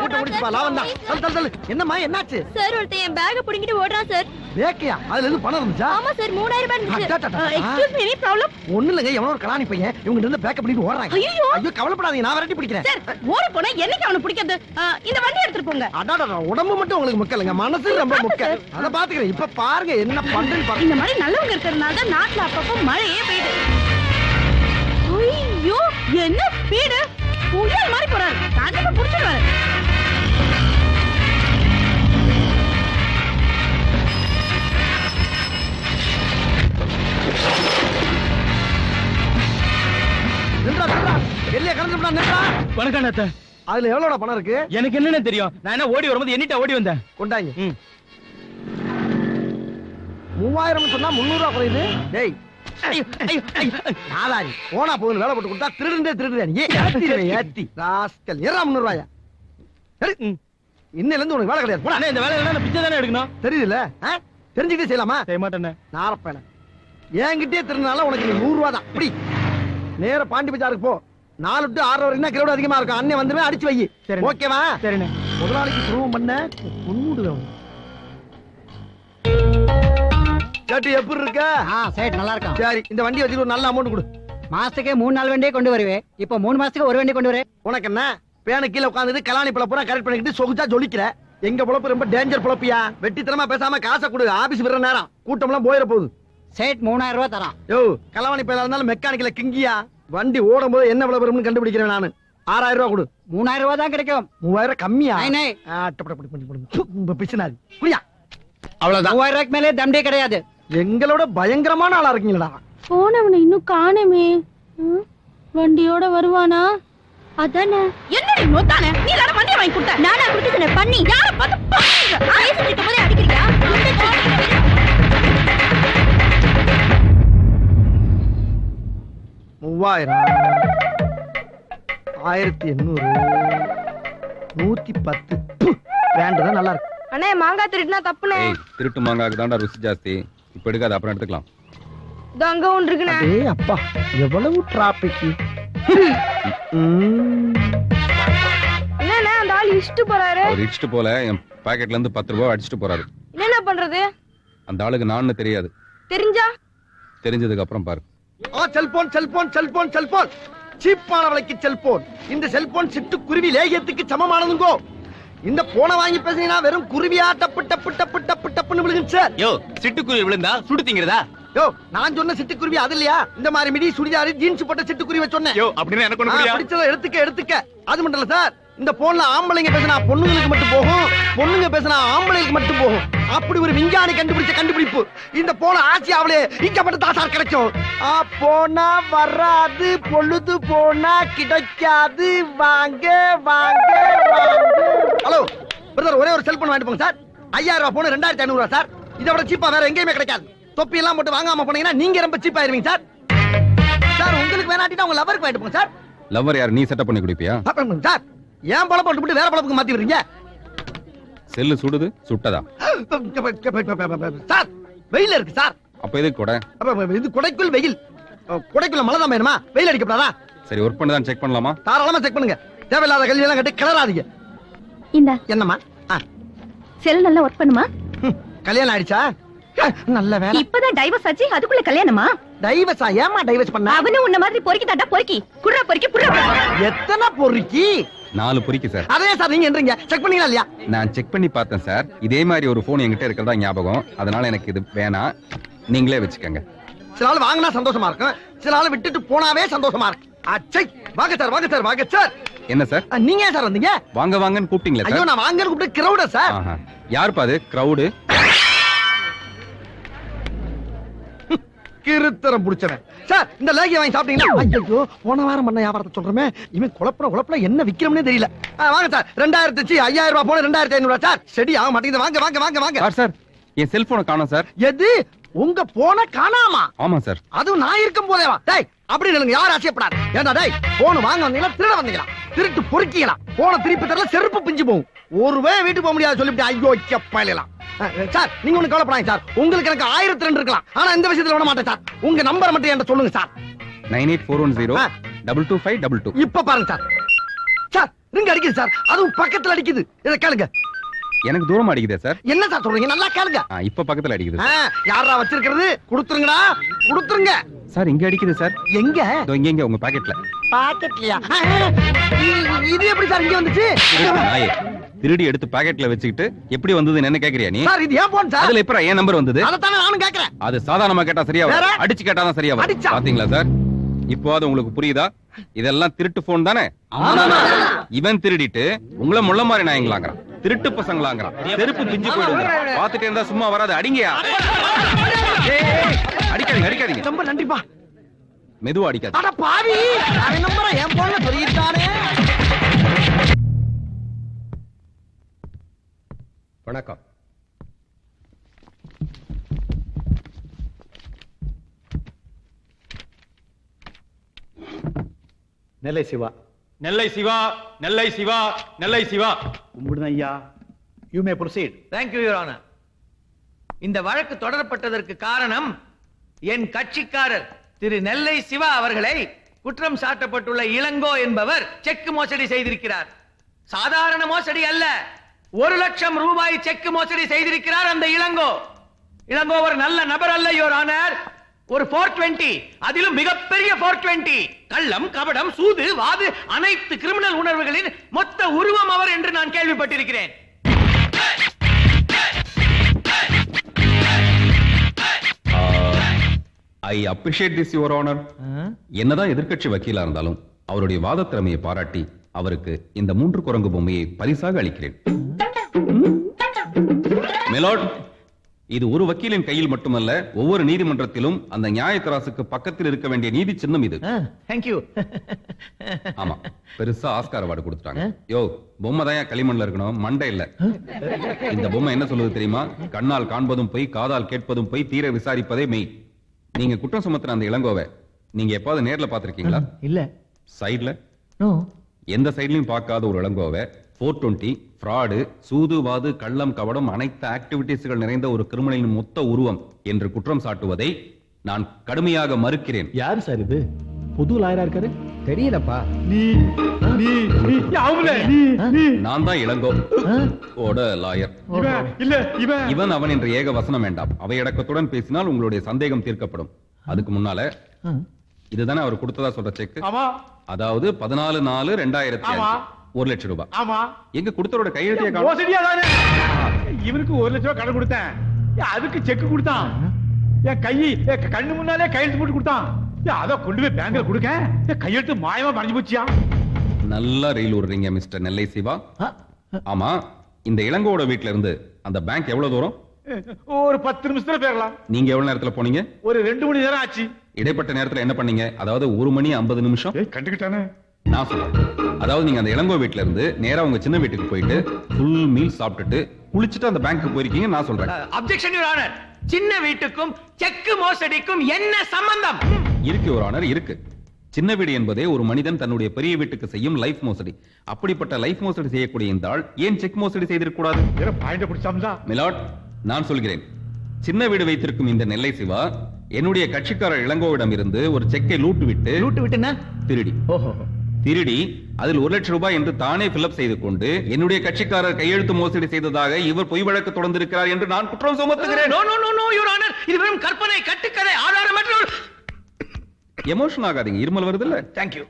கூட்ட முடிச்சுப்பா லாவண்டா தள்ளு என்னம்மா என்னாச்சு சார் ஒருத்தன் என் பேக்க புடிங்கிட்டு ஓடுறான் சார் பேக்கையா அதுல இருந்து பணம் இருந்துச்சா ஆமா சார் 3000 ரூபாய் இருந்துச்சு எக்ஸ்கியூஸ் மீ எனி ப்ராப்ளம் ஒண்ணு இல்லங்க எவனோ ஒரு கலாணி பையன் இவங்க இருந்து பேக்க பண்ணிட்டு ஓடுறாங்க ஐயோ கவலைப்படாதீங்க நான் விரட்டி பிடிக்கிறேன் சார் ஓடி போனா என்னைக்கு அவனை பிடிக்கிறது இந்த வண்டி எடுத்துட்டு போங்க அடடா உடம்பு மட்டும் உங்களுக்கு முக்கியலங்க மனசு ரொம்ப முக்கியம் அத பாத்துக்கிறேன் இப்ப பாருங்க என்ன பண்றேன்னு பாருங்க இந்த மாதிரி நல்லவங்க இருக்கறனால தான் நாட்டுல அப்பப்ப மழையே பெய்யுது ஐயோ என்ன ஸ்பீடு புயல் மாதிரி போறாரு கண்டிப்பா புடிச்சிடுவாரு அதுல எவ்வளவு பணம் இருக்கு எனக்கு என்னன்னு தெரியும் நான் என்ன ஓடி வரும்போது என்னிட்ட ஓடி வந்தேன் கொண்டாங்க 3000 சொன்னா 300 ரூபாய் குறையுது டேய் நாலாரி போனா போகுது வேலை போட்டு கொடுத்தா திருடுறே ஏத்தி ராஸ்கல் 200 ரூபாயா இன்னையில இருந்து உனக்கு வேலை கிடையாது போனா இந்த வேலையில நான் பிச்சை தானே எடுக்கணும் தெரியுதுல்ல தெரிஞ்சுக்கிட்டே செய்யலாமா செய்ய மாட்டேன் நாரப்பேன என்கிட்டே திருநாள உனக்கு 100 ரூபாய் தான் இப்படி நேர பாண்டி பஜாருக்கு போ 4 to 6 வரைக்கும் கிரௌட் அதிகமா இருக்கும் அண்ணே வந்துமே அடிச்சு வை ஓகேவா சரிண்ணே முதலாளிக்கு துரோகம் பண்ண பொண்ணுடுவேன் சேட்டு எப்படி இருக்க சேட் நல்லா இருக்கான் சரி இந்த வண்டி வச்சுட்டு ஒரு நல்ல அமௌண்ட் கொடு மாசத்துக்கு 3-4 வண்டியே கொண்டு வருவேன் இப்போ 3 மாசத்துக்கு ஒரு வண்டி கொண்டு வரேன் உனக்கு என்ன பேனு கீழே உட்காந்துட்டு கலாணி பிளப்புறா கரெக்ட் பண்ணிக்கிட்டு சொகுச்சா ஜொலிக்கிற எங்க பிளப்பு ரொம்ப டேஞ்சர் பிளப்பியா வெட்டித்தனமா பேசாம காசை கொடு ஆபீஸ் விடுற நேரம் கூட்டம் எல்லாம் போயிட போகுது சேட் 3000 ரூபாய் தரான் யோ கலவாணி பேரா இருந்தாலும் மெக்கானிக்கல கிங்கியா வண்டி ஓடும் போது என்ன விளம்பரம்னு கண்டுபிடிக்கிறேன் நானு 6000 ரூபாய் கொடு 3000 ரூபாய் தான் கிடைக்கும் 3000 கம்மியா நை பிசினாரி புரியா அவ்வளவுதான் 3000 ரூபாய்க்கு மேலே தம்டே கிடையாது எங்களோட பயங்கரமான ஆளா இருக்கீங்களா போனவனை இன்னும் காணோமே வண்டியோட வருவானா அதானே என்னடி நோத்தானே நீ எல்லார வண்டியை வாங்கி கொடுத்த நானா கொடுத்தேனே பண்ணி யார பார்த்து பேசிட்டு இருக்கும்போதே அடிக்கறியா 3000 1800 110 பிராண்ட் தான் நல்லா இருக்கு அண்ணே மாங்காய் திருட்டுனா தப்புனே திருட்டு மாங்காக்கு தான்டா ருசி ஜாஸ்தி இப்ப எடுக்காத அப்புறம் எடுத்துக்கலாம் தங்க ஒன்று இருக்குனே ஏய் அப்பா எவ்வளவு டிராபிக் என்னண்ணே அந்த ஆள் இஷ்டு போறாரு அவர் இடிச்சிட்டு போல என் பாக்கெட்ல இருந்து 10 ரூபாய் அடிச்சிட்டு போறாரு என்ன பண்றது அந்த ஆளுக்கு நான் தெரியாது தெரிஞ்சா தெரிஞ்சதுக்கு அப்புறம் பாரு செல்போன் செல்போன் செல்போன் செல்போன் சீப்பான விலைக்கு செல்போன் இந்த செல்போன் சிட்டுக்குருவி லேகியத்துக்கு சமமானதுங்கோ இந்த போனை வாங்கி பேசினா வெறும் குருவியா டப்பு டப்பு டப்பு டப்பு டப்புன்னு விழுகுது சார் யோ சிட்டுக்குருவி விழுந்தா சுடு திங்கிறதா யோ நான் சொன்ன சிட்டுக்குருவி அது இல்லையா இந்த மாதிரி மிடி சுடிதாரு ஜீன்ஸ் போட்ட சிட்டுக்குருவி சொன்னேன் யோ அப்படின்னு எனக்கு ஒண்ணு புரியாது பிடிச்சத எடுத்துக்க அது மட்டும் இல்ல சார் இந்த போன்ல ஆம்பளைங்க பேசினா பொண்ணுங்களுக்கு மட்டும் போகும் பொண்ணுங்க பேசினா ஆம்பளைங்களுக்கு மட்டும் போகும் அப்படி ஒரு விஞ்ஞானி கண்டுபிடிச்ச கண்டுபிடிப்பு இந்த போன ஆசியாவிலே இங்க மட்டும் தான் சார் கிடைக்கும் போனா வராது பொழுது போனா கிடைக்காது வாங்க வாங்க ஹலோ பிரதர் ஒரே ஒரு செல்போன் வாங்கிட்டு போங்க சார் 5000 ரூபாய் போன் 2500 ரூபாய் சார் இதை விட சீப்பா வேற எங்கேயுமே கிடைக்காது தொப்பி எல்லாம் போட்டு வாங்காம போனீங்கன்னா நீங்க ரொம்ப சீப்பா ஆயிருவீங்க சார் சார் உங்களுக்கு வேணாட்டினா உங்க லவருக்கு வாங்கிட்டு போங்க சார் லவர் யார் நீ செட்டப் பண்ணி குடிப்பியா சார் ஏன் பழம் போட்டு வேற பழப்புக்கு மாத்தி விடுறீங்க செல்லு சுடுது சுட்டதா சார் வெயில் இருக்கு சார் அப்ப எதுக்கு கூட இது குடைக்குள் வெயில் குடைக்குள்ள மழை தான் வேணுமா வெயில் அடிக்கப்படாதா சரி ஒர்க் பண்ணி தான் செக் பண்ணலாமா தாராளமா செக் பண்ணுங்க தேவையில்லாத கல்வி எல்லாம் கட்டி கிளறாதீங்க இந்த என்னம்மா செல் நல்லா ஒர்க் பண்ணுமா கல்யாணம் ஆயிடுச்சா நல்ல வேலை இப்பதான் டைவர்ஸ் ஆச்சு அதுக்குள்ள கல்யாணமா டைவர்ஸா ஏமா டைவர்ஸ் பண்ண அவனு உன்ன மாதிரி பொறுக்கி தாண்டா பொறுக்கி குடுறா பொறுக்கி புடுறா எத்தனை பொறுக்கி 4 பொறிக்கு சார் அதே சார் நீங்க என்றீங்க செக் பண்ணீங்களா இல்லையா நான் செக் பண்ணி பார்த்தேன் சார் இதே மாதிரி ஒரு போன் என்கிட்ட இருக்கிறதா ஞாபகம் அதனால எனக்கு இது வேணாம் நீங்களே வச்சுக்கோங்க சில ஆள் வாங்கினா சந்தோஷமா இருக்கும் சில ஆள் விட்டுட்டு போனாவே சந்தோஷமா இருக்கு அச்சை வாங்க சார் வாங்க சார் வாங்க சார் என்ன சார் நீங்க ஏன் சார் வந்தீங்க வாங்க வாங்கன்னு கூப்பிட்டீங்களா ஐயோ நான் வாங்கன்னு கூப்பிட்டு கிரௌட சார் யாருப்பா அது கிரௌடு கிருத்தரம் புடிச்சவன் சார் இந்த லேகிய வாங்கி சாப்பிட்டீங்கன்னா ஐயோ போன வாரம் பண்ண வியாபாரத்தை சொல்றமே இவன் குழப்பம் என்ன விக்கிறோம்னே தெரியல வாங்க சார் 5000 ரூபாய் போன 2500 ரூபாய் சார் செடி ஆக மாட்டேங்குது வாங்க வாங்க வாங்க வாங்க சார் என் செல்போனை காணோம் சார் எது உங்க போன காணாமா ஆமா சார் அதுவும் நான் இருக்கும் போதேவா டேய் அப்படி இல்லங்க யாரும் ஆசைப்படாது ஏண்டா டேய் போன் வாங்க வந்தீங்களா திருட வந்தீங்களா திருட்டு பொறுக்கீங்களா போன திருப்பி தரல செருப்பு பிஞ்சு போகும் ஒருவே வீட்டுக்கு போக முடியாது சொல்லிட்டு ஐயோ கப்பலாம் சார் நீங்க ஒண்ணு கவலைப்படாதீங்க சார் உங்களுக்கு எனக்கு 1002 இருக்கலாம் ஆனா இந்த விஷயத்துல விட மாட்டேன் சார் உங்க நம்பர் மட்டும் என்கிட்ட சொல்லுங்க சார் 98410 22522 இப்ப பாருங்க சார் சார் ரிங் அடிக்குது சார், அதுவும் பக்கத்துல அடிக்குது. இத கேளுங்க. எனக்கு தூரமா அடிக்குதே சார். என்ன சார் சொல்றீங்க? நல்லா கேளுங்க. இப்ப பக்கத்துல அடிக்குது. யாரா வச்சிருக்கிறது? கொடுத்துருங்கடா, கொடுத்துருங்க. சார் இங்க அடிக்குது சார். எங்க? இங்க உங்க பாக்கெட்ல. பாக்கெட்லயா? இது எப்படி சார் இங்க வந்துச்சு? நாயே, திருடி எடுத்து பாக்கெட்ல வச்சுக்கிட்டு எப்படி வந்ததுன்னு என்ன கேக்குறியா நீ? சார் இது ஏன் போன் சார்? அதுல எப்பறா என் நம்பர் வந்தது? அத தான நானும் கேக்குறேன். அது சாதாரணமா கேட்டா சரியா வேற? வரும், அடிச்சு கேட்டா தான் சரியா வரும். அடிச்சா? பாத்தீங்களா சார்? இப்போ அது உங்களுக்கு புரியுதா? இதெல்லாம் திருட்டு போன் தானே? இவன் திருடிட்டு உங்களை முள்ள மாதிரி நாயங்களாங்கறான், திருட்டு பசங்களாங்கறான். செருப்பு பிஞ்சு போயிடுங்க. பாத்துட்டே இருந்தா சும்மா வராது, அடிங்கயா. அடிக்காதீங்க அடிக்காதீங்க. ரொம்ப நன்றிப்பா. மெதுவா அடிக்காத. அட பாவி, அவன் நம்பரை என் போன்ல சொல்லிட்டானே. வணக்கம். நெல்லை சிவா. நெல்லை சிவா, நெல்லை சிவா, நெல்லை சிவா. கும்பிடுதான் ஐயா. You may proceed. Thank you, Your Honor. இந்த வழக்கு தொடரப்பட்டதற்கு காரணம் என் கட்சிக்காரர் திரு நெல்லை சிவா அவர்களை குற்றம் சாட்டப்பட்டுள்ள இளங்கோ என்பவர் செக் மோசடி செய்திருக்கிறார். சாதாரண மோசடி அல்ல, 1,00,000 ரூபாய் செக் மோசடி செய்திருக்கிறார் அந்த இளங்கோ. இளங்கோ ஒரு நல்ல நபர் அல்ல யுவர் ஆனர். ஒரு 420, அதிலும் மிகப்பெரிய 420. கள்ளம், கபடம், சூது, வாது, அனைத்து கிரிமினல் உணர்வுகளின் மொத்த உருவம் அவர் என்று நான் கேள்விப்பட்டிருக்கிறேன். I appreciate this your honour. என்னதான் எதிர்க்கட்சி வக்கீலா இருந்தாலும் அவருடைய வாத திறமையை பாராட்டி அவருக்கு இந்த 3 குரங்கு பொம்மையை பரிசாக அளிக்கிறேன். மிலார்ட், இது ஒரு வக்கீலின் கையில் மட்டுமல்ல, ஒவ்வொரு நீதிமன்றத்திலும் அந்த நியாயத்தராசுக்கு பக்கத்தில் இருக்க வேண்டிய நீதி சின்னம் இது. Thank you. ஆமா, பெருசா ஆஸ்கார் அவார்டு கொடுத்துட்டாங்க. யோ, பொம்மை தான் களிமண்ல இருக்கணும், மண்டை இல்ல. இந்த பொம்மை என்ன சொல்லுது தெரியுமா? கண்ணால் காண்பதும் போய், காதால் கேட்பதும் போய், தீர விசாரிப்பதே மெய். நீங்க குற்றம் சுமத்துற அந்த இளங்கோவை நீங்க எப்பாவது நேர்ல பாத்திருக்கீங்களா? இல்ல. சைடுல? நோ. எந்த சைடுலயும் பார்க்காத ஒரு இளங்கோவை 420, ஃப்ராடு, சூதுவாது, கள்ளம், கவடம், அனைத்து ஆக்டிவிட்டிஸ்கள் நிறைந்த ஒரு கிரிமினலின் மொத்த உருவம் என்று குற்றம் சாட்டுவதை நான் கடுமையாக மறுக்கிறேன். யார் சார் இது? புது லாயரா இருக்காரு. தெரியலப்பா. நான் தான் இளங்கோ ஓட லாயர். இவன் அவன் என்ற ஏக வசனம் வேண்டாம். அவையடக்கத்துடன் பேசினால் உங்களுடைய சந்தேகம் தீர்க்கப்படும். அதுக்கு முன்னால இதுதானே அவர் கொடுத்ததா சொல்ற செக். அதாவது 14/4/2005, 1,00,000 ரூபாய். ஆமா. எங்க கொடுத்தவரோட கையெழுத்தையே காணோம். மோசடியா தானே? இவனுக்கு 1,00,000 ரூபாய் கடன் கொடுத்தேன், அதுக்கு செக் கொடுத்தான். என் கண்ணு முன்னாலே கையெழுத்து போட்டு கொடுத்தான். அத கொண்டு போய் பேங்க்ல கொடுக்க, கையெழுத்து மாயமா மறைஞ்சு போச்சியா. நல்லா ரயில் விடுறீங்க மிஸ்டர் நெல்லை சிவா. ஆமா, இந்த இளங்கோட வீட்ல இருந்து அந்த பேங்க் எவ்வளவு தூரம்? ஒரு 10 நிமிஷத்துல போயிடலாம். நீங்க எவ்வளவு நேரத்துல போனீங்க? ஒரு 2 மணி நேரம் ஆச்சு. இடைப்பட்ட நேரத்துல என்ன பண்ணீங்க? அதாவது 1 மணி 50 நிமிஷம். கண்டுக்கிட்டானே. நான் சொல்றேன், அதாவது நீங்க அந்த இளங்கோ வீட்ல இருந்து நேரா உங்க சின்ன வீட்டுக்கு போயிட்டு ஃபுல் மீல் சாப்பிட்டுட்டு குளிச்சிட்டு அந்த பேங்க்கு போயிருக்கீங்க. நான் சொல்றேன். Objection your honour. சின்ன வீட்டுக்கும் செக் மோசடிக்கும் என்ன சம்பந்தம்? இருக்கு யுவர் ஆனர், இருக்கு. சின்ன வீடு என்பதே ஒரு மனிதன் தன்னுடைய பெரிய வீட்டுக்கு செய்யும் லைஃப் மோசடி. அப்படிப்பட்ட லைஃப் மோசடி செய்யக்கூடிய இந்த ஆள் ஏன் செக் மோசடி செய்திருக்க கூடாது? மிலாட், நான் சொல்கிறேன், சின்ன வீடு வைத்திருக்கும் இந்த நெல்லை சிவா என்னுடைய கட்சிக்காரர் இளங்கோவிடம் இருந்து ஒரு செக்கை லூட்டு விட்டுனா திருடி திருடி அதில் 1,00,000 ரூபாய் என்று தானே பில்அப் செய்து கொண்டு என்னுடைய கட்சிக்காரர் கையெழுத்து மோசடி செய்ததாக இவர் பொய் வழக்கு தொடர்ந்திருக்கிறார் என்று நான் குற்றம் சுமத்துகிறேன். No no no no your honour, இது வெறும் கற்பனை, கட்டுக்கதை, ஆதாரமற்ற. எமோஷன் ஆகாதீங்க, இருமல் வருது இல்ல. Thank you.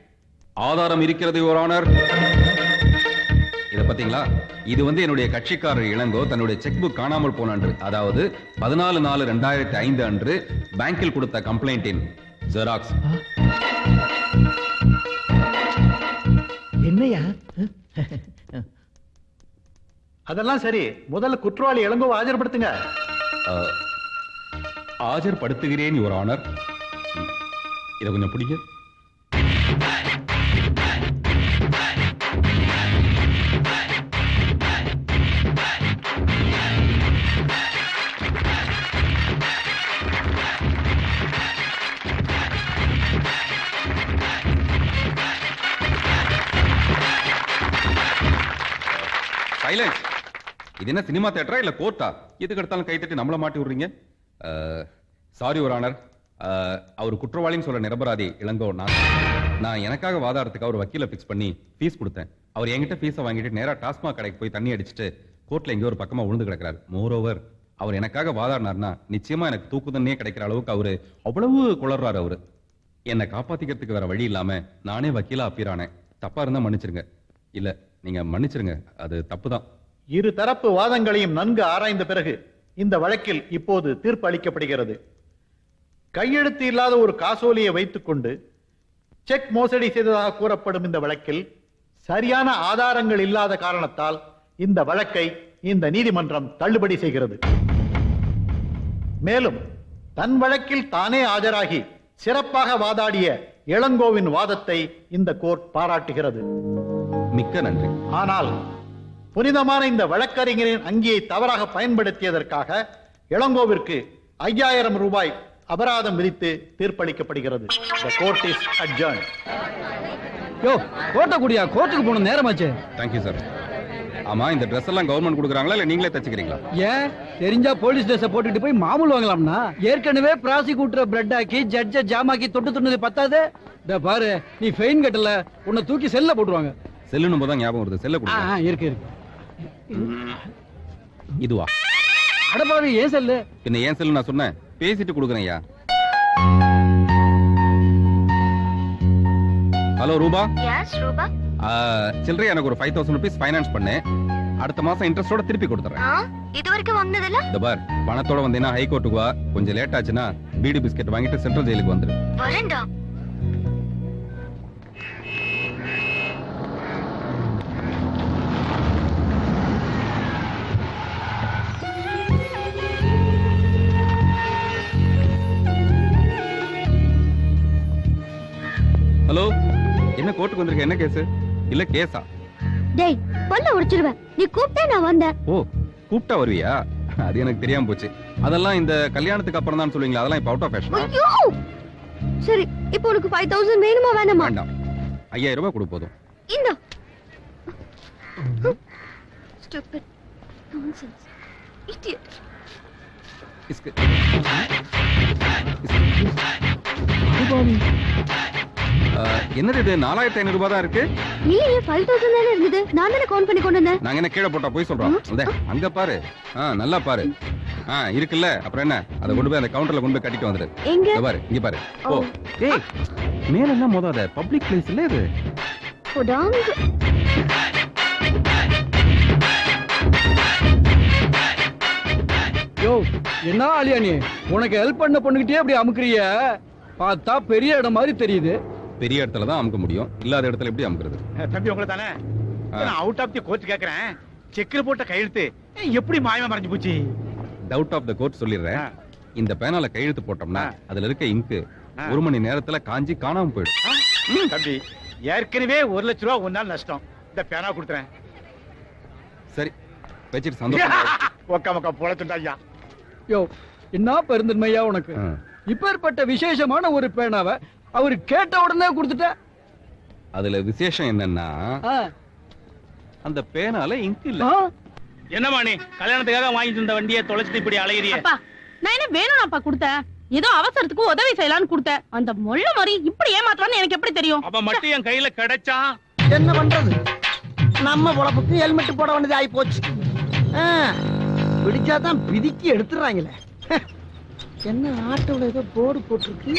ஆதாரம் இருக்கிறது யுவர் ஆனர். இத பாத்தீங்களா? இது என்னுடைய கட்சிக்காரர் இளங்கோ தன்னுடைய செக் புக் காணாமல் போன அன்று, அதாவது 14/4/2005 அன்று பேங்கில் கொடுத்த கம்ப்ளைண்டின் ஜெராக்ஸ். என்னையா? அதெல்லாம் சரி, முதல்ல குற்றவாளி இளங்கோ ஆஜர்படுத்துங்க. ஆஜர்படுத்துகிறேன் யுவர் ஆனர். இத கொஞ்சம் பிடிங்க. சைலன்ஸ். இது என்ன சினிமா தியேட்டரா இல்ல கோர்ட்டா? எதுக்கு எடுத்தாலும் கைத்தட்டி நம்மள மாட்டி விடுறீங்க. சாரி யுவர் ஆனர், அவர் குற்றவாளின்னு சொல்ல நிரபராதி இளங்கோ நான். நான் எனக்காக வாதாடுறதுக்கு ஒரு வக்கீல பிக்ஸ் பண்ணி ஃபீஸ் கொடுத்தேன். அவர் என்கிட்ட ஃபீஸை வாங்கிட்டு நேரா டாஸ்மாக் கடைக்கு போய் தண்ணி அடிச்சுட்டு கோர்ட்ல எங்கேயோ ஒரு பக்கமா விழுந்து கிடக்கிறாரு. மோரோவர் அவர் எனக்காக வாதாடினார்னா நிச்சயமா எனக்கு தூக்கு தண்ணியே கிடைக்கிற அளவுக்கு அவரு அவ்வளவு குளறாரு. அவரு என்னை காப்பாத்திக்கிறதுக்கு வேற வழி இல்லாம நானே வக்கீலா அப்பிரானேன். தப்பா இருந்தா மன்னிச்சிருங்க. இல்ல நீங்க மன்னிச்சிருங்க, அது தப்புதான். இரு தரப்பு வாதங்களையும் நன்கு ஆராய்ந்த பிறகு இந்த வழக்கில் இப்போது தீர்ப்பு அளிக்கப்படுகிறது. கையெழுத்து இல்லாத ஒரு காசோலியை வைத்துக் கொண்டு செக் மோசடி செய்ததாக கூறப்படும் இந்த வழக்கில் சரியான ஆதாரங்கள் இல்லாத காரணத்தால் இந்த வழக்கை இந்த நீதிமன்றம் தள்ளுபடி செய்கிறது. மேலும் தன் வழக்கில் தானே ஆஜராகி சிறப்பாக வாதாடிய இளங்கோவின் வாதத்தை இந்த கோர்ட் பாராட்டுகிறது. மிக்க நன்றி. ஆனால் புனிதமான இந்த வழக்கறிஞரின் அங்கியை தவறாக பயன்படுத்தியதற்காக இளங்கோவிற்கு 5000 ரூபாய் அபராதம் விதித்து தீர்ப்பளிக்கப்படுகிறது. The court is adjourned. யோ கோட்டை குடியா, கோர்ட்டுக்கு போன நேரமாச்சு. Thank you sir. ஆமா, இந்த ட்ரெஸ் எல்லாம் கவர்மெண்ட் கொடுக்குறாங்களா இல்ல நீங்களே தச்சுக்கிறீங்களா? ஏன் தெரிஞ்சா போலீஸ் ட்ரெஸ் போட்டுட்டு போய் மாமூல் வாங்கலாம்னா? ஏற்கனவே ப்ராசிக்யூட்டர் பிரெட் ஆக்கி ஜட்ஜ ஜாமாக்கி தொட்டு துண்ணது பத்தாது. பாரு, நீ ஃபைன் கட்டல, உன்னை தூக்கி செல்ல போட்டுருவாங்க. செல்லுன்னு போதான் ஞாபகம் வருது. செல்ல கொடுங்க. இருக்கு. இதுவா? அடப்பாவி, ஏன் செல்லு? என்ன ஏன் செல்லு நான் சொன்னேன்? பேசிட்டு கொடுக்குறேன். ஹலோ ரூபா. ரூபா சில்லறை எனக்கு ஒரு 5000 ரூபீஸ் ஃபைனான்ஸ் பண்ணு. அடுத்த மாசம் இன்ட்ரெஸ்டோட திருப்பி கொடுத்துறேன். இது வரைக்கும் வாங்குனதில்ல? இந்த பார், பணத்தோட வந்தீங்கன்னா ஹைகோர்ட்டுக்கு வா. கொஞ்சம் லேட் ஆச்சுன்னா பீடி பிஸ்கெட் வாங்கிட்டு சென்ட்ரல் ஜெயிலுக்கு வந்துரு. வரேன்டா. ஹலோ, என்ன கோர்ட்டுக்கு வந்திருக்க? என்ன கேஸ்? இல்ல கேஸா? டேய், பல்ல உடைச்சிடுவேன். நீ கூப்பிட்டே நான் வந்தேன். ஓ, கூப்பிட்டா வருவியா? அது எனக்கு தெரியாம போச்சு. அதெல்லாம் இந்த கல்யாணத்துக்கு அப்புறம் தான் சொல்லுவீங்களா? அதெல்லாம் இப்ப அவுட் ஆஃப் ஃபேஷன். ஐயோ, சரி, இப்போ உனக்கு 5000 வேணுமா வேணாமா? வேண்டாம், 5000 ரூபாய் கொடு போதும். இந்த stupid nonsense idiot. इसके என்னது இது? 4500 ரூபாய் தான் இருக்கு. இல்லையே, 5000 தானே இருந்தது. நான் தானே கவுண்ட் பண்ணி கொண்டு வந்தேன். நாங்க என்ன கீழே போட்டா போய் சொல்றோம்? அங்க பாரு, நல்லா பாரு. இருக்குல்ல, அப்புறம் என்ன? அதை கொண்டு போய் அந்த கவுண்டர்ல கொண்டு போய் கட்டிட்டு வந்துரு. எங்க பாரு, இங்க பாரு. ஓ, ஏய், மேல எல்லாம் மோதாத. பப்ளிக் பிளேஸ் இல்ல இது. போடாங்க. யோ, என்ன ஆலியா நீ? உனக்கு ஹெல்ப் பண்ண பொண்ணுகிட்டே அப்படி அமுக்குறிய? பார்த்தா பெரிய இடம் மாதிரி தெரியுது. பெரிய இடத்துல தான் அமுக்க முடியும், இல்லாத இடத்துல எப்படி அமுக்குறது? தம்பி, உங்களை தானே அவுட் ஆஃப் தி கோர்ட் கேக்குறேன். செக்ல போட்ட கையெழுத்து எப்படி மாயமா மறைஞ்சு போச்சு? டவுட் ஆஃப் த கோர்ட் சொல்லிடுறேன். இந்த பேனால கையெழுத்து போட்டோம்னா அதுல இருக்க இங்கு 1 மணி நேரத்துல காஞ்சி காணாம போயிடும். தம்பி, ஏற்கனவே 1 லட்சம் ரூபாய் ஒரு நாள் நஷ்டம். இந்த பேனா கொடுத்துறேன். சரி, வச்சிட்டு சந்தோஷம். ஒக்க பொழச்சுட்டா ஐயா. யோ, என்ன பெருந்தன்மையா உனக்கு? இப்பேற்பட்ட விசேஷமான ஒரு பேனாவை அவரு கேட்ட உடனே கொடுத்துட்ட. அதுல விசேஷம் என்னன்னா, அந்த பேனால இங்க் இல்ல. என்னமா நீ கல்யாணத்துக்காக வாங்கிட்டு இருந்த வண்டியை தொலைச்சிட்டு இப்படி அலையறிய? அப்பா, நான் என்ன வேணும்ப்பா கொடுத்தேன். ஏதோ அவசரத்துக்கு உதவி செய்யலாம்னு கொடுத்தேன். அந்த மொள்ள மாதிரி இப்படி ஏமாத்துவான்னு எனக்கு எப்படி தெரியும்? அப்ப மட்டும் என் கையில கிடைச்சா என்ன பண்றது? நம்ம பொழப்புக்கு ஹெல்மெட் போட வேண்டியது ஆகி போச்சு. பிடிச்சாதான் பிதிக்கி எடுத்துறாங்களே. என்ன ஆட்டோல ஏதோ போர்டு போட்டிருக்கு.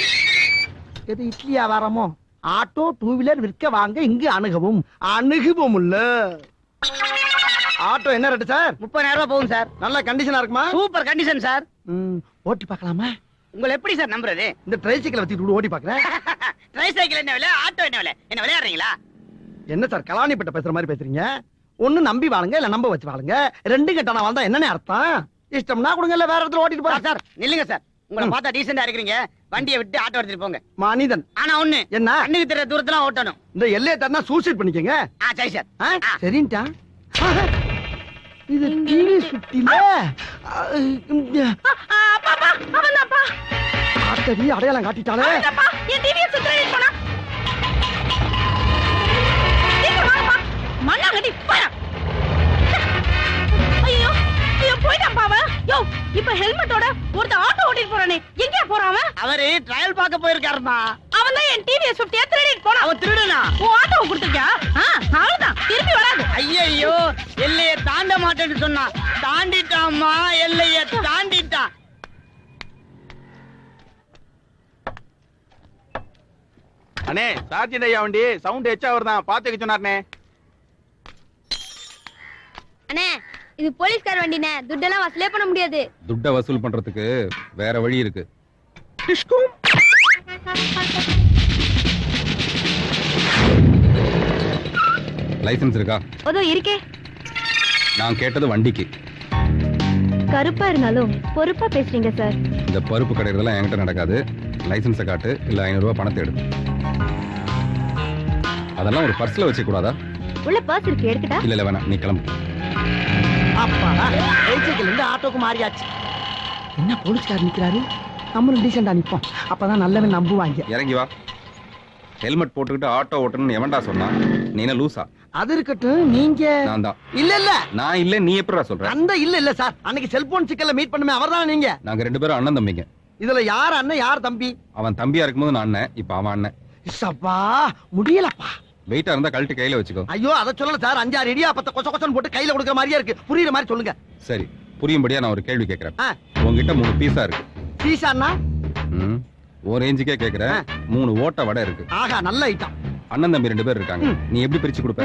எது இட்லி வியாபாரமோ? ஆட்டோ 2 வீலர் விற்க வாங்க இங்கு அணுகவும். அணுகுவோம் இல்ல. ஆட்டோ என்ன ரேட்டு சார்? 30,000 ரூபாய் போகும் சார். நல்ல கண்டிஷனா இருக்குமா? Super condition sir. ஓட்டி பார்க்கலாமா? உங்களை எப்படி சார் நம்புறது? இந்த ட்ரைசைக்கிள் வச்சுட்டு ஓட்டி பார்க்கறேன். ட்ரைசைக்கிள் என்ன விலை, ஆட்டோ என்ன விலை? என்ன விளையாடுறீங்களா? என்ன சார் கலாணிப்பட்ட பேசுற மாதிரி பேசுறீங்க? ஒண்ணு நம்பி வாழுங்க, இல்ல நம்ப வச்சு வாழுங்க. 2 கட்டான வாழ்ந்தா என்னன்னு அர்த்தம்? இஷ்டம்னா கொடுங்க, இல்ல வேற இடத்துல ஓட்டிட்டு போறேன். சார் நில்லுங்க சார். உங்களை பார்த்தா டீசெண்டா இருக்கிறீங்க. வண்டியை விட்டு ஆட்டோ எடுத்துட்டு போங்க. மனிதன் ஆனா ஒண்ணு, என்ன? கண்ணுக்கு தெரிய தூரத்துல ஓட்டணும். இந்த எல்லையை தரனா சூசைட் பண்ணிக்கங்க. சரி சார். சரின்டா. இது டிவி சுத்தில ஆட்டடி அடையாளம் காட்டிட்டாலே. என் டிவியை சுத்தி போனா மண்ணாங்கட்டி போயா. ஐயோ ஐயோ, போயிட்டான் பாவ. யோ, இப்ப ஹெல்மெட்டோட ஒருத்த ஆட்டோ ஓட்டிட்டு போறானே, எங்க போறான் அவன்? அவரு ட்ரையல் பார்க்க போயிருக்காருமா. அவன் அவன் தான் என் டிவிஎஸ் 50 திருடிட்டு போனான். அவன் திருடனா? உன் ஆட்டோவை கொடுத்துருக்கியா? அவ்வளவுதான், திருப்பி வராது. ஐயோ, எல்லைய தாண்ட மாட்டேன்னு சொன்னா தாண்டிட்டாமா, எல்லைய தாண்டிட்டான். அண்ணே, சார்ஜென்ட் ஐயா வண்டி சவுண்ட் எச்சா வருதான், பாத்துக்க சொன்னார்னே. அண்ணே, இது போலீஸ்கார வண்டினே, துட்டெல்லாம் வசூலே பண்ண முடியாது. துட்டை வசூல் பண்றதுக்கு வேற வழி இருக்கு. லைசென்ஸ் இருக்கா? அதோ இருக்கே. நான் கேட்டது வண்டிக்கு. கருப்பா இருந்தாலும் பொறுப்பா பேசுறீங்க சார். இந்த பருப்பு கடைறதெல்லாம் என்கிட்ட நடக்காது. லைசென்ஸை காட்டு, இல்ல 500 ரூபாய் பணத்தை எடு. அதெல்லாம் ஒரு பர்ஸ்ல வச்சு கூடாதா? உள்ள பர்ஸ் இருக்கு, எடுத்துட்டா? இல்ல வேணாம், நீ கிளம்பு. அப்பாடா, சைக்கிள் இருந்து ஆட்டோக்கு மாறியாச்சு. என்ன போலீஸ்காரர் நிக்கிறாரு, நம்மளும் டீசெண்டா நிப்போம், அப்பதான் நல்லவன் நம்புவாங்க. இறங்கி வா. ஹெல்மெட் போட்டுக்கிட்டு ஆட்டோ ஓட்டணும்னு எவன்டா சொன்னா? நீ என்ன லூசா? அது இருக்கட்டும், நீங்க நான் தான். இல்ல இல்ல நான் இல்ல, நீ எப்படிடா சொல்ற? அந்த இல்ல சார், அன்னைக்கு செல்போன் சிக்கல்ல மீட் பண்ணுமே அவர்தான் நீங்க. நாங்க 2 பேரும் அண்ணன் தம்பிங்க. இதுல யார் அண்ணன் யார் தம்பி? அவன் தம்பியா இருக்கும்போது நான் அண்ணன், இப்ப அவன் அண்ணன். சப்பா முடியலப்பா. வெயிட்டா இருந்தா கழட்டி கையில வச்சுக்கோ. ஐயோ, அத சொல்லல சார், 5-6 இடியா பத்த கொச்ச கொச்சன்னு போட்டு கையில கொடுக்குற மாதிரியா இருக்கு. புரியுற மாதிரி சொல்லுங்க. சரி, புரியும்படியா நான் ஒரு கேள்வி கேட்கிறேன். உங்ககிட்ட 3 பீஸா இருக்கு. பீஸான்னா? ஒரு ரேஞ்சுக்கே கேக்குறேன். 3 ஓட்ட வடை இருக்கு. ஆஹா, நல்ல ஐட்டம். அண்ணன் தம்பி 2 பேர் இருக்காங்க, நீ எப்படி பிரிச்சு கொடுப்ப?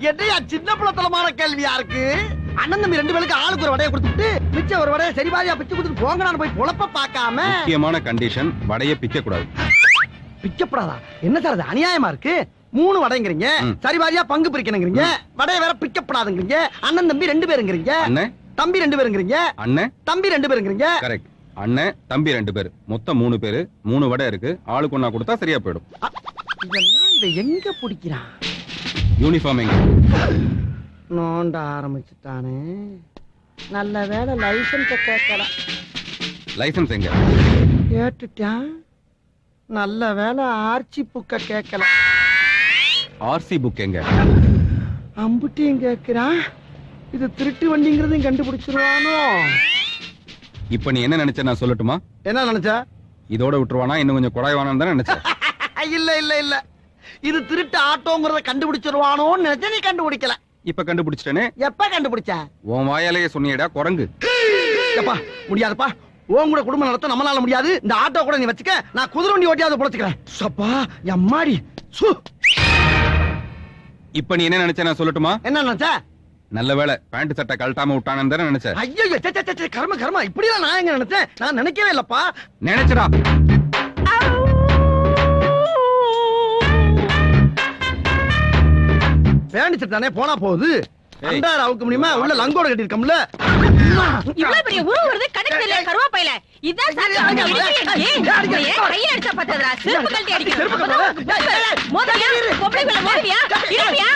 என்னையா சின்ன பிள்ளைத்தனமான கேள்வியா இருக்கு? அண்ணன் தம்பி 2 பேருக்கு ஆளுக்கு ஒரு வடையை கொடுத்துட்டு மிச்ச ஒரு வடையை சரி பாதியா பிச்சு கொடுத்துட்டு போங்க, நான் போய் பொழப்ப பார்க்காம. முக்கியமான கண்டிஷன், வடையை பிக்க கூடாது. பிக்கப்படாதா? என்ன சார் அது அநியாயமா இருக்கு? 3 வடைங்கிறீங்க, சரி பாதியா பங்கு பிரிக்கணுங்கிறீங்க, வடையை வேற பிக்கப்படாதுங்கிறீங்க. அண்ணன் தம்பி 2 பேருங்கிறீங்க, அண்ணன் தம்பி 2 பேருங்கிறீங்க, அண்ணன் தம்பி 2 பேருங்கிறீங்க. கரெக்ட். அண்ணன் தம்பி 2 பேர், மொத்தம் 3 பேரு. 3 வடை இருக்கு, ஆளுக்கு ஒண்ணா கொடுத்தா சரியா போயிடும். இதெல்லாம் இதை எங்க பிடிக்கிறான்? யூனிஃபார்ம் எங்க? நோண்ட ஆரம்பிச்சுட்டானே. நல்ல வேலை லைசன்ஸ கேட்கல. லைசன்ஸ் எங்க? கேட்டுட்டான். நல்ல வேலை ஆர்ச்சி புக்க கேட்கல. ஆர்சி புக் எங்க? அம்புட்டியும் கேட்கிறான். இது திருட்டு வண்டிங்கிறதையும் கண்டுபிடிச்சிருவானோ? இப்ப நீ என்ன நினைச்ச நான் சொல்லட்டுமா? என்ன நினைச்ச? இதோட விட்டுருவானா, இன்னும் கொஞ்சம் குறைவானான்னு தான் நினைச்சேன். இல்ல இல்ல இல்ல, இது திருட்டு ஆட்டோங்கிறத கண்டுபிடிச்சிருவானோன்னு நினைச்ச, நீ கண்டுபிடிக்கல. இப்ப கண்டுபிடிச்சிட்டேனே. எப்ப கண்டுபிடிச்ச? உன் வாயாலேயே சொன்னியடா குரங்கு. எப்பா முடியாதுப்பா, உன் கூட குடும்பம் நடத்த நம்மளால முடியாது. இந்த ஆட்டோ கூட நீ வச்சுக்க, நான் குதிரை வண்டி ஓட்டியாவது பொழைச்சுக்கிறேன். சப்பா எம்மாடி. இப்ப நீ என்ன நினைச்ச நான் சொல்லட்டுமா? என்ன நினைச்ச? நல்ல வேளை பேண்ட் சட்டை கழட்டாம விட்டானு தானே நினைச்சேன். ஐயோ கர்ம கர்மா, இப்படிலாம் நான் எங்க நினைச்சேன்? நான் நினைக்கவே இல்லப்பா. நினைச்சடா. பேண்ட் சட்டானே போனா போகுது. அண்டார அவுக்க முடியுமா? உள்ள லங்கோட கட்டி இருக்கம்ல. இவ்வளவு பெரிய உருவம் வருது, கணக்கு தெரியல கருவாப்பையில. இதான் சார் கையில அடிச்சா பத்ததா? செருப்பு கழட்டி அடிக்கணும். மோதலையா பொம்பளைக்குள்ள மோதலையா? இருப்பியா?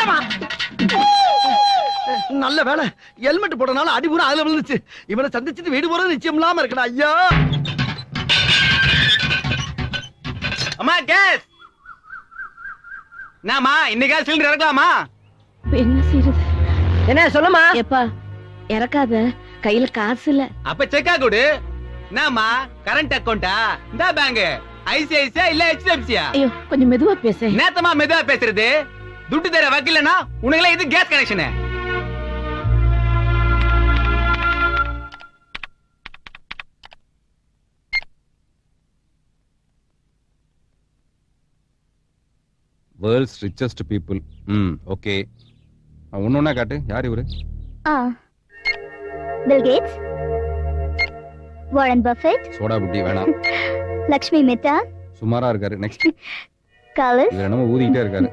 நல்ல வேலை ஹெல்மெட் போட்டனால அடிபுறம் அதுல விழுந்துச்சு. இவனை சந்திச்சுட்டு வீடு போறது நிச்சயம் இல்லாம இருக்கடா. ஐயா அம்மா, கேஸ் என்னம்மா, இன்னைக்கு சிலிண்டர் இறக்கலாமா? என்ன செய்யுது? என்ன சொல்லுமா? எப்பா இறக்காத, கையில காசு இல்ல. அப்ப செக்கா கொடு. என்னம்மா, கரண்ட் அக்கவுண்டா? இந்த பேங்க் ஐசிஐசியா இல்ல HDFCயா? ஐயோ கொஞ்சம் மெதுவா பேச. நேத்தமா மெதுவா பேசுறது? துட்டு தர வக்கீலனா உனக்கு இது case connection. World's richest people. Okay, ஒன்னொன்னா காட்டு. யார் இவரு? Bill Gates, Warren Buffett, soda புட்டி வேணாம். லக்ஷ்மி மெத்தா சுமாரா இருக்காரு. நெக்ஸ்ட் காலஸ், இவர் என்னமோ ஊதிக்கிட்டே இருக்காரு.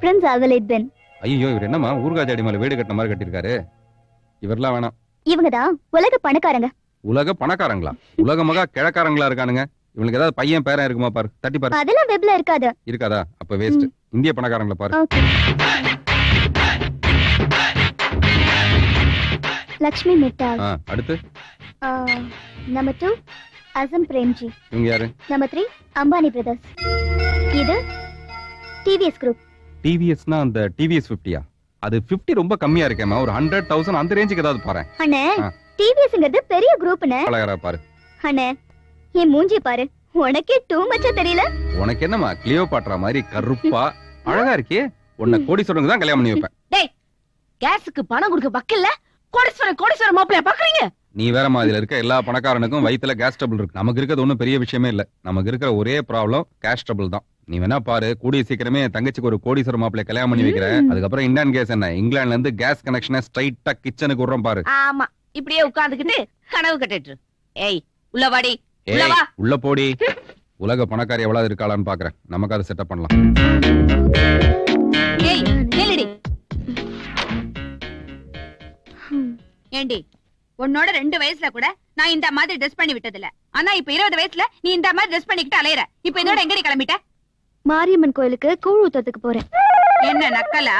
பிரின்ஸ் ஆல்வலேட் பென். ஐயோ, இவர் என்னமா ஊர்காஜாடி மேல வீடு கட்டின மாதிரி கட்டிருக்காரு. இவரெல்லாம் வேணாம். இவங்கதான் உலக பணக்காரங்க. உலக பணக்காரங்களா? உலக மகா கிழக்காரங்களா இருக்கானுங்க. இவனுக்கு ஏதாவது பையன் பேரன் இருக்குமா பாரு, தட்டி பாரு. அதெல்லாம் வெப்ல இருக்காது. இருக்காதா? அப்ப வேஸ்ட். இந்திய பணக்காரங்கள பாரு. லக்ஷ்மி மிட்டால். அடுத்து நம்பர் 2 அசம் பிரேம்ஜி. இவங்க யாரு? Number 3 Ambani brothers. இது டிவிஎஸ் குரூப். டிவிஎஸ்னா அந்த டிவிஎஸ் 50யா? அது 50 ரொம்ப கம்மியா இருக்கேமா. ஒரு 100,000 அந்த ரேஞ்சுக்கு ஏதாவது பாரு. அண்ணே, டிவிஎஸ்ங்கிறது பெரிய குரூப்னே. அழகரா பாரு. அண்ணே, என் மூஞ்சி பாரு. உனக்கே டூ மச்சா தெரியல. உனக்கு என்னமா கிளியோபாட்ரா மாதிரி கருப்பா அழகா இருக்கே. உன்னை கோடீஸ்வரனுக்கு தான் கல்யாணம் பண்ணி வைப்பேன். டேய், கேஸுக்கு பணம் கொடுக்க வக்கல்ல கோடீஸ்வரன் மாப்பிளைய பாக்குறீங்க? நீ வேற மாதிரில இருக்க எல்லா பணக்காரனுக்கும் வயித்துல கேஸ் ட்ரபிள் இருக்கு. நமக்கு இருக்கிறது ஒண்ணும் பெரிய விஷயமே இல்ல. நமக்கு இருக்கிற ஒரே ப்ராப்ளம் கேஸ் ட்ரபிள் தான். நீ வேணா பாரு, கூடிய சீக்கிரமே தங்கச்சிக்கு ஒரு கோடீஸ்வர மாப்பிளைய கல்யாணம் பண்ணி வைக்கிறேன். அதுக்கப்புறம் இந்தியன் கேஸ் என்ன, இங்கிலாந்துல இருந்து கேஸ் கனெக்ஷனை ஸ்ட்ரைட்டா கிச்சனுக்கு விடுறோம் பாரு. ஆமா, இப்படியே உட்கார்ந்துகிட்டு கனவு கட்டிட்டு. ஏய், உள்ள வாடி, உள்ள ஏய், வா. உள்ள போடி. உலக பணக்காரி எவ்வளவு இருக்காளான்னு பாக்குறேன். நமக்கு அதை செட்டப் பண்ணலாம். ஏய், நில்லுடி. ஏண்டி, உன்னோட 2 வயசுல கூட நான் இந்த மாதிரி ட்ரெஸ் பண்ணி விட்டதில்ல. ஆனா இப்ப 20 வயசுல நீ இந்த மாதிரி ட்ரெஸ் பண்ணிக்கிட்டு அலையற. இப்ப இதோட எங்கடி கிளம்பிட்ட? மாரியம்மன் கோயிலுக்கு கூழ் ஊத்தத்துக்கு போறேன். என்ன நக்கலா?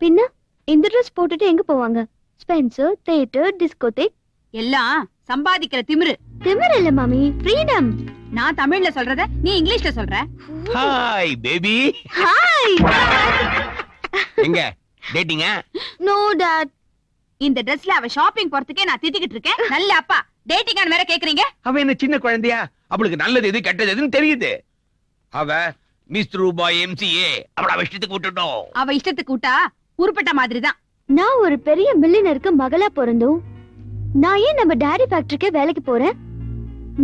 பின்ன இந்த ட்ரெஸ் போட்டுட்டு எங்க போவாங்க? ஸ்பென்சர், தியேட்டர், டிஸ்கோதேக் எல்லாம் சம்பாதிக்கிற திமிரு. திமிர் இல்ல மாமி, ஃப்ரீடம். நான் தமிழ்ல சொல்றத நீ இங்கிலீஷ்ல சொல்ற. Hi baby. ஹாய். எங்க டேட்டிங்கா? No dot. இந்த ட்ரெஸ்ல அவ ஷாப்பிங் போறதுக்கே நான் திட்டிக்கிட்டு இருக்கேன். நல்ல அப்பா, டேட்டிங்கான வேற கேக்குறீங்க? அவ என்ன சின்ன குழந்தையா? அவளுக்கு நல்லது எது கெட்டது எதுன்னு தெரியுது. அவ மிஸ் ரூபாய் MCA அவள இஷ்டத்துக்கு விட்டுட்டோம். அவ இஷ்டத்துக்கு விட்டா உருப்பட்ட மாதிரி தான். நான் ஒரு பெரிய மில்லியனருக்கு மகளா பிறந்தோம். நான் ஏன் நம்ம டாடி ஃபேக்டரிக்கே வேலைக்கு போறேன்?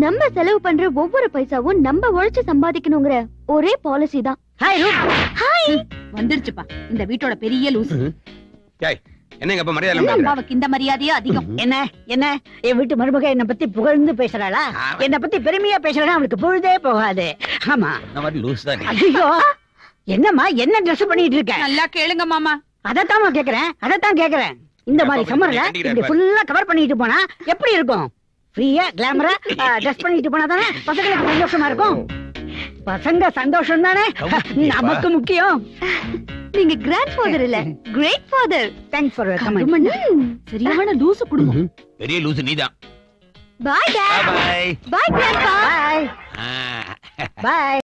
நம்ம செலவு பண்ற ஒவ்வொரு பைசாவும் நம்ம உழைச்சு சம்பாதிக்கணுங்கிற ஒரே பாலிசி தான். ஹாய் ரூப். ஹாய். வந்துருச்சுப்பா இந்த வீட்டோட பெரிய லூசு. டேய், என்னங்க அப்ப மரியாதை இல்லாம பேசுற? அம்மாவுக்கு இந்த மரியாதையே அதிகம். என்ன என் வீட்டு மருமக என்ன பத்தி புகழ்ந்து பேசுறாளா? என்ன பத்தி பெருமையா பேசுறா அவளுக்கு பொழுதே போகாது. ஆமா, இந்த மாதிரி லூஸ் தான் நீ. ஐயோ, என்னம்மா என்ன ட்ரெஸ் பண்ணிட்டு இருக்க? நல்லா கேளுங்க மாமா. அதத்தான் கேக்குறேன். இந்த மாதிரி சம்மர்ல இப்படி ஃபுல்லா கவர் பண்ணிட்டு போனா எப்படி இருக்கும்? ஃப்ரீயா கிளாமரா ட்ரெஸ் பண்ணிட்டு போனா தானே பசங்களுக்கு சந்தோஷமா இருக்கும். பசங்க சந்தோஷம் தானே நமக்கு முக்கியம். நீங்க கிராண்ட் ஃபாதர் இல்ல, great father. Thanks for comment. சரியான லூசு குடும்பம். பெரிய லூஸ் நீதான். Bye dad. Bye bye grandpa. Bye. By.